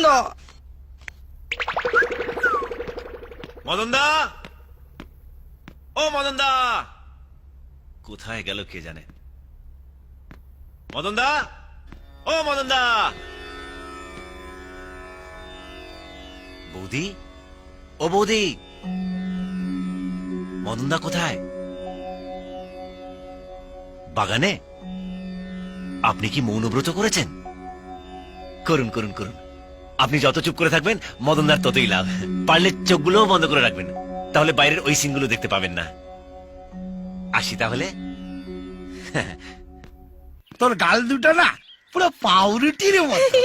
দা। মদন দা, ও মদন দা, কোথায় গেল কে জানে। মদন দা, ও মদন দা। বৌদি, ও বৌদি, মদন দা কোথায়? বাগানে? আপনি কি মৌনব্রত করেছেন? করুন করুন করুন। আপনি যত চুপ করে থাকবেন মদনদার ততই লাভ। পারলে চোখগুলোও বন্ধ করে রাখবেন, তাহলে বাইরের ওই সিনগুলো দেখতে পাবেন না। আসি তাহলে। তোর গাল দুটো না পুরো পাউরুটির মতো,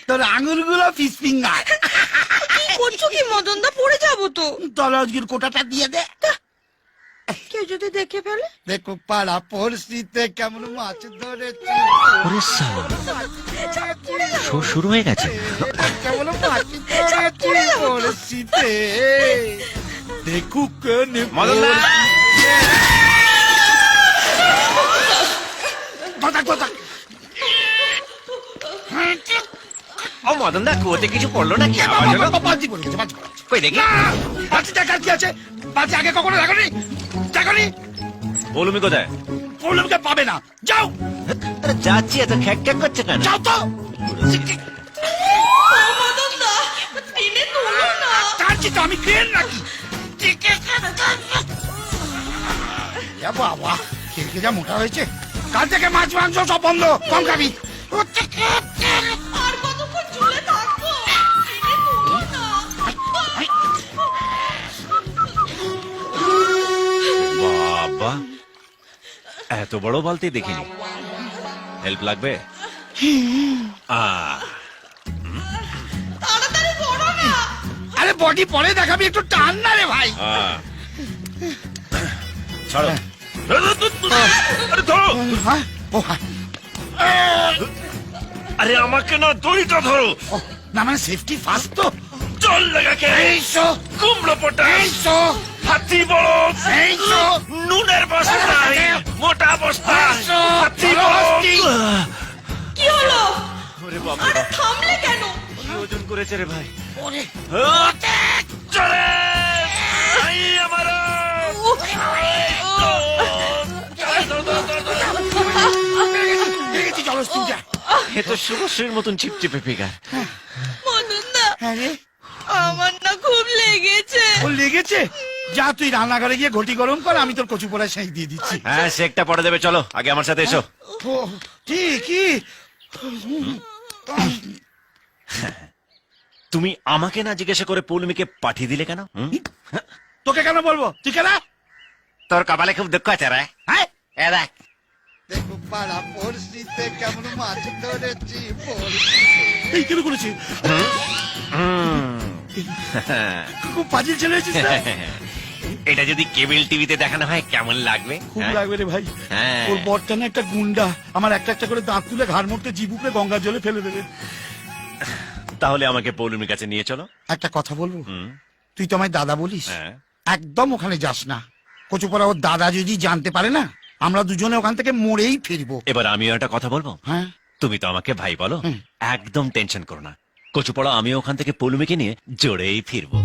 তোর আঙুলগুলো ফিস ফিঙ্গার। কি করছো কি মদন দা? পড়ে যাবো তো। তোর আজকের কোটাটা দিয়ে দে। কেউ যদি দেখে ফেলে? দেখো পাড়া পড়শিতে কেমন মাছ ধরেছি, ওরে সালা, শো শুরু হয়ে গেছে। কেমন মাছ ধরেছি পড়শিতে, দেখুক মদনদা, ও মদনদা, কুয়োতে কিছু পড়লো নাকি? আওয়াজ হলো? কই দেখি। বাচ্চা দেখার কি আছে? বাচ্চা আগে কখনো দেখনি? দেখনি? বলুমি কোথায়? প্রবলেমকে পাবে না, যাও আরে যাচ্ছি, এত খ্যাক খ্যাক করছে কেন? যাও তো। মদন দা, টেনে তোলো না। কাঁদছি তো আমি, ক্রেন নাকি? বাবা, কে যা মোটা হয়েছে। কাল থেকে মাছ মাংস সব বন্ধ, কম খাবি। আর কতক্ষণ ঝুলে থাকবো? টেনে তোলো না। বাবা, এত বড় বালতি দেখিনি। হেল্প লাগবে? তাড়াতাড়ি করো না। আরে বডি পরে দেখাবি, একটু টান না রে ভাই। ছাড়ো। আরে ধরো। হ্যাঁ? ও হ্যাঁ। আরে আমাকে না, দড়িটা ধরো। ও, না মানে সেফটি ফার্স্ট তো। জল লাগাকে। এইসো কুমড়ো পটা। এইসো হাতি বড়। এইসো নুনের বস্তা। মোটা বস্তা। হাতি বড়। কি হলো? ওরে বাবা, আরে থামলে কেন? কি ওজন করেছে রে ভাই? ওরে চলে ভাই আমার। দেখেছি জলস্থিতিটা। এ তো শুভশ্রীর মতন চিপচিপে ফিগার। মদন দা, হ্যাঁ রে, আমার না খুব লেগেছে। ও লেগেছে? যা তুই রান্নাঘরে গিয়ে ঘটি গরম কর, আমি তোর কচু পোড়ায় সেঁক দিয়ে দিচ্ছি। হ্যাঁ, শেকটা পড়ে দেবে, চলো আগে আমার সাথে এসো। ও কি তুমি আমাকে না জিজ্ঞাসা করে পৌলমীকে পাঠিয়ে দিলে কেন? তোকে কেন বলবো? তুই কেন? তোর কপালে খুব দুঃখ আছে রে। হ্যাঁ, এ দেখ, দেখো পাড়া পড়শিতে কেমন মাছ ধরেছি। এই কেন করেছি? খুব পাজিল ছেলে হয়েছিস না? এটা যদি কেবল টিভিতে দেখানো হয় কেমন লাগবে? খুব লাগবে রে ভাই। হ্যাঁ। ওর বরটা না একটা গুন্ডা, আমার একটা একটা করে দাঁত তুলে ঘাড় মুড়তে জিভ উপরে গঙ্গার জলে ফেলে দেবে। তাহলে আমাকে পৌলমীর কাছে নিয়ে চলো। একটা কথা বলবো? হুম, তুই তো আমায় দাদা বলিস, হ্যাঁ। একদম ওখানে যাস না। কচুপড়া ওর দাদা যদি জানতে পারে না, আমরা দুজনে ওখান থেকে মরেই ফিরবো। এবার আমিও একটা কথা বলবো। হ্যাঁ, তুমি তো আমাকে ভাই বলো, হুম। একদম টেনশন করো না। কচুপড়া আমিও ওখান থেকে পৌলমীকে নিয়ে জোরেই ফিরবো।